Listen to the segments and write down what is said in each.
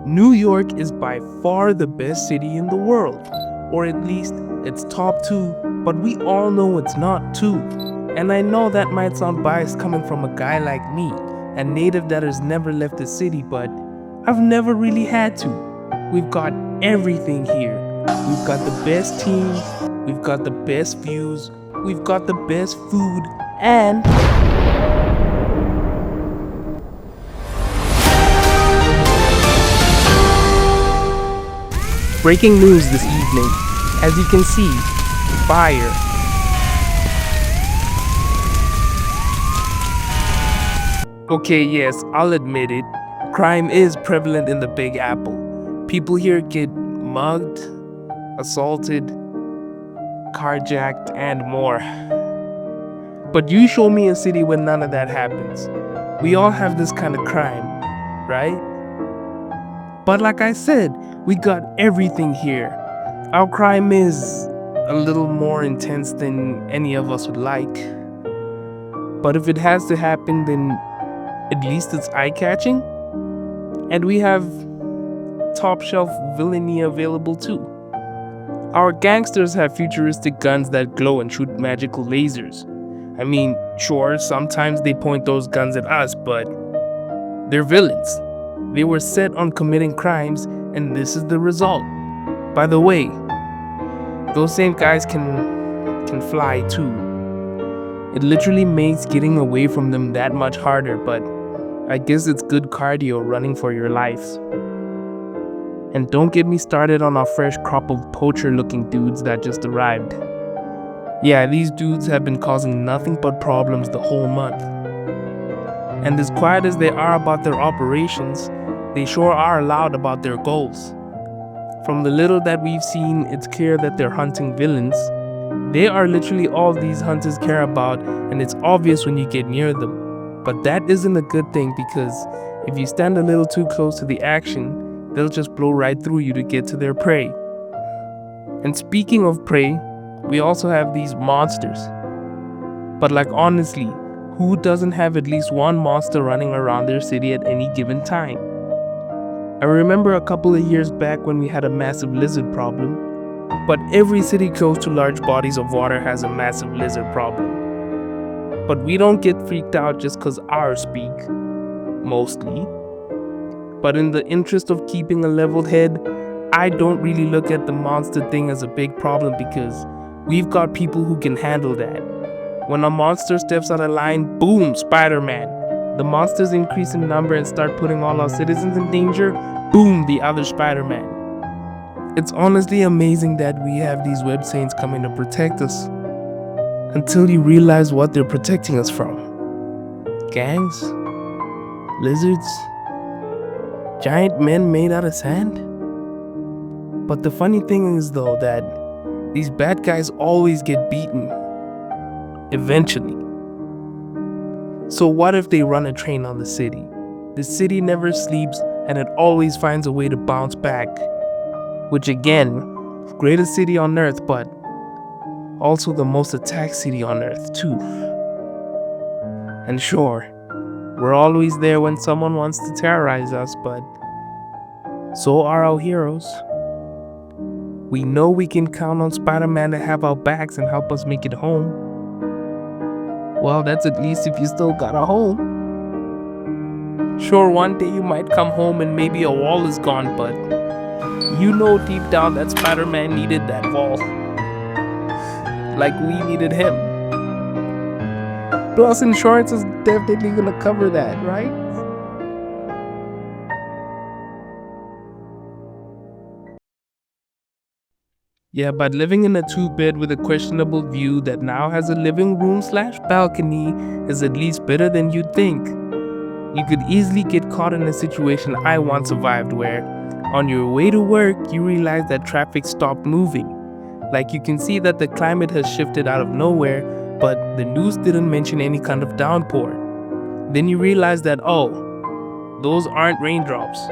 New York is by far the best city in the world, or at least it's top two, but we all know it's not too. And I know that might sound biased coming from a guy like me, a native that has never left the city, but I've never really had to. We've got everything here. We've got the best teams, we've got the best views, we've got the best food, and breaking news this evening. As you can see, fire. Okay, yes, I'll admit it. Crime is prevalent in the Big Apple. People here get mugged, assaulted, carjacked, and more. But you show me a city where none of that happens. We all have this kind of crime, right? But like I said, we got everything here. Our crime is a little more intense than any of us would like. But if it has to happen, then at least it's eye-catching. And we have top-shelf villainy available too. Our gangsters have futuristic guns that glow and shoot magical lasers. I mean, sure, sometimes they point those guns at us, but they're villains. They were set on committing crimes, and this is the result. By the way, those same guys can fly too. It literally makes getting away from them that much harder, but I guess it's good cardio running for your lives. And don't get me started on our fresh crop of poacher-looking dudes that just arrived. Yeah, these dudes have been causing nothing but problems the whole month. And as quiet as they are about their operations, they sure are loud about their goals. From the little that we've seen, it's clear that they're hunting villains. They are literally all these hunters care about, and it's obvious when you get near them. But that isn't a good thing, because if you stand a little too close to the action, they'll just blow right through you to get to their prey. And speaking of prey, we also have these monsters. But like honestly, who doesn't have at least one monster running around their city at any given time? I remember a couple of years back when we had a massive lizard problem, but every city close to large bodies of water has a massive lizard problem. But we don't get freaked out just cause ours speak, mostly. But in the interest of keeping a level head, I don't really look at the monster thing as a big problem, because we've got people who can handle that. When a monster steps out of line, boom, Spider-Man. The monsters increase in number and start putting all our citizens in danger, boom, the other Spider-Man. It's honestly amazing that we have these web saints coming to protect us, until you realize what they're protecting us from. Gangs? Lizards? Giant men made out of sand? But the funny thing is though that these bad guys always get beaten. Eventually. So what if they run a train on the city? The city never sleeps and it always finds a way to bounce back. Which again, greatest city on earth, but also the most attacked city on earth too. And sure, we're always there when someone wants to terrorize us, but so are our heroes. We know we can count on Spider-Man to have our backs and help us make it home. Well, that's at least if you still got a home. Sure, one day you might come home and maybe a wall is gone, but you know deep down that Spider-Man needed that wall. Like we needed him. Plus, insurance is definitely gonna cover that, right? Yeah, but living in a 2-bed with a questionable view that now has a living room / balcony is at least better than you'd think. You could easily get caught in a situation I once survived where, on your way to work, you realize that traffic stopped moving. Like you can see that the climate has shifted out of nowhere, but the news didn't mention any kind of downpour. Then you realize that, oh, those aren't raindrops.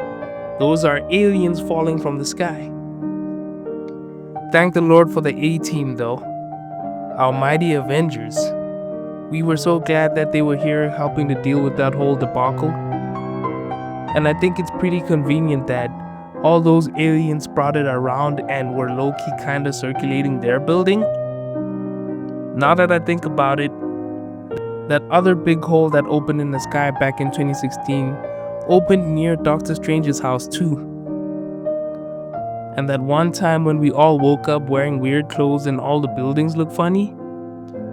Those are aliens falling from the sky. Thank the Lord for the A-Team though, our mighty Avengers. We were so glad that they were here helping to deal with that whole debacle. And I think it's pretty convenient that all those aliens brought it around and were low-key kind of circulating their building. Now that I think about it, that other big hole that opened in the sky back in 2016 opened near Doctor Strange's house too. And that one time when we all woke up wearing weird clothes and all the buildings looked funny,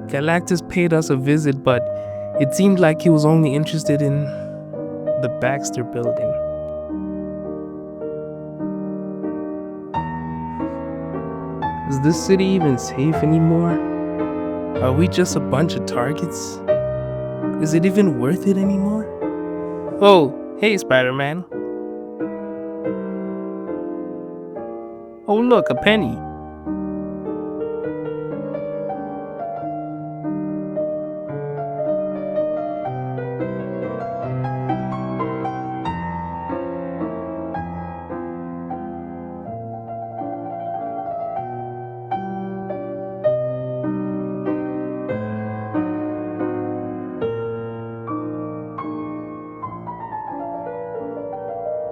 Galactus paid us a visit, but it seemed like he was only interested in the Baxter building. Is this city even safe anymore? Are we just a bunch of targets? Is it even worth it anymore? Oh, hey Spider-Man. Oh look, a penny.